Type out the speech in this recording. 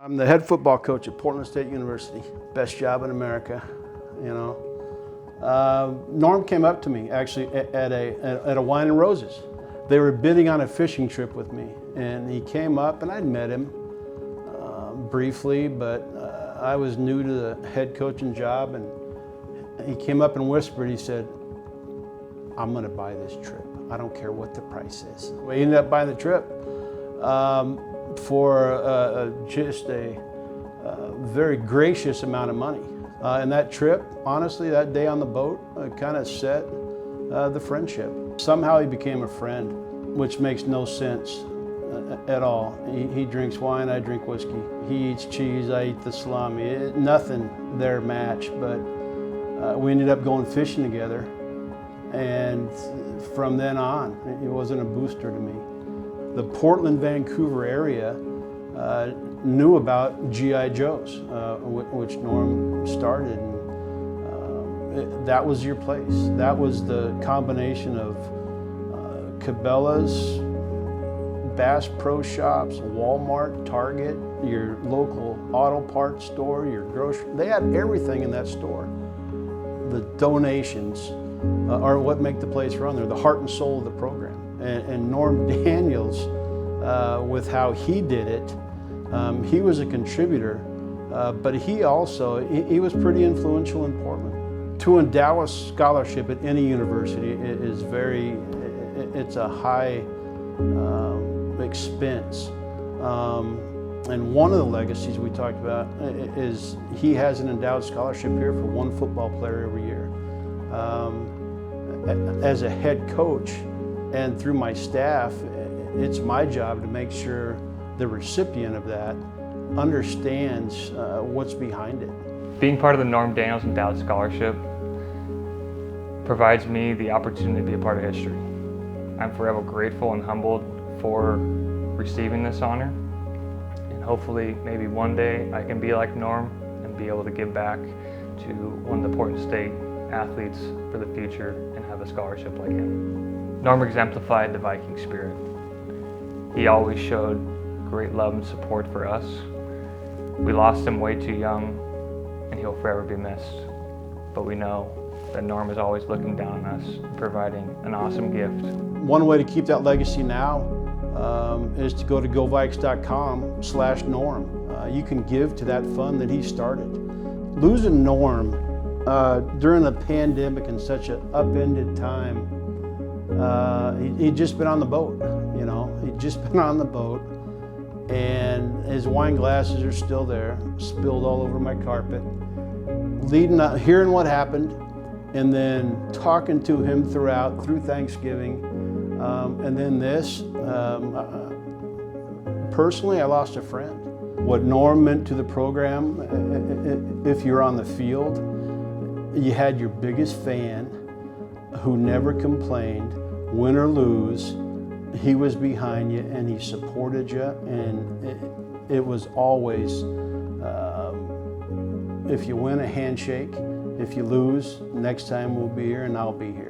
I'm the head football coach at Portland State University. Best job in America, you know. Norm came up to me actually at a Wine and Roses. They were bidding on a fishing trip with me, and he came up, and I'd met him briefly, but I was new to the head coaching job, and he came up and whispered, he said, "I'm gonna buy this trip. I don't care what the price is." We ended up buying the trip for just a very gracious amount of money. And that trip, honestly, that day on the boat, kind of set the friendship. Somehow he became a friend, which makes no sense at all. He drinks wine, I drink whiskey. He eats cheese, I eat the salami. Nothing there matched, but we ended up going fishing together. And from then on, it wasn't a booster to me. The Portland, Vancouver area knew about G.I. Joes, which Norm started. And, that was your place. That was the combination of Cabela's, Bass Pro Shops, Walmart, Target, your local auto parts store, your grocery. They had everything in that store. The donations are what make the place run. They're the heart and soul of the program. And Norm Daniels, with how he did it, he was a contributor, but he also, he was pretty influential in Portland. To endow a scholarship at any university is it's a high expense. And one of the legacies we talked about is he has an endowed scholarship here for one football player every year. As a head coach and through my staff, it's my job to make sure the recipient of that understands what's behind it. Being part of the Norm Daniels Endowed Scholarship provides me the opportunity to be a part of history. I'm forever grateful and humbled for receiving this honor, and hopefully maybe one day I can be like Norm and be able to give back to one of the Portland State athletes for the future and have a scholarship like him. Norm exemplified the Viking spirit. He always showed great love and support for us. We lost him way too young, and he'll forever be missed. But we know that Norm is always looking down on us and providing an awesome gift. One way to keep that legacy now is to go to govikes.com/Norm. You can give to that fund that he started. Losing Norm during a pandemic in such an upended time, he'd just been on the boat, you know. He'd just been on the boat, and his wine glasses are still there, spilled all over my carpet. Leading up, hearing what happened, and then talking to him through Thanksgiving, and then this. Personally, I lost a friend. What Norm meant to the program, if you're on the field, you had your biggest fan who never complained, win or lose. He was behind you and he supported you, and it was always, if you win, a handshake. If you lose, next time we'll be here and I'll be here.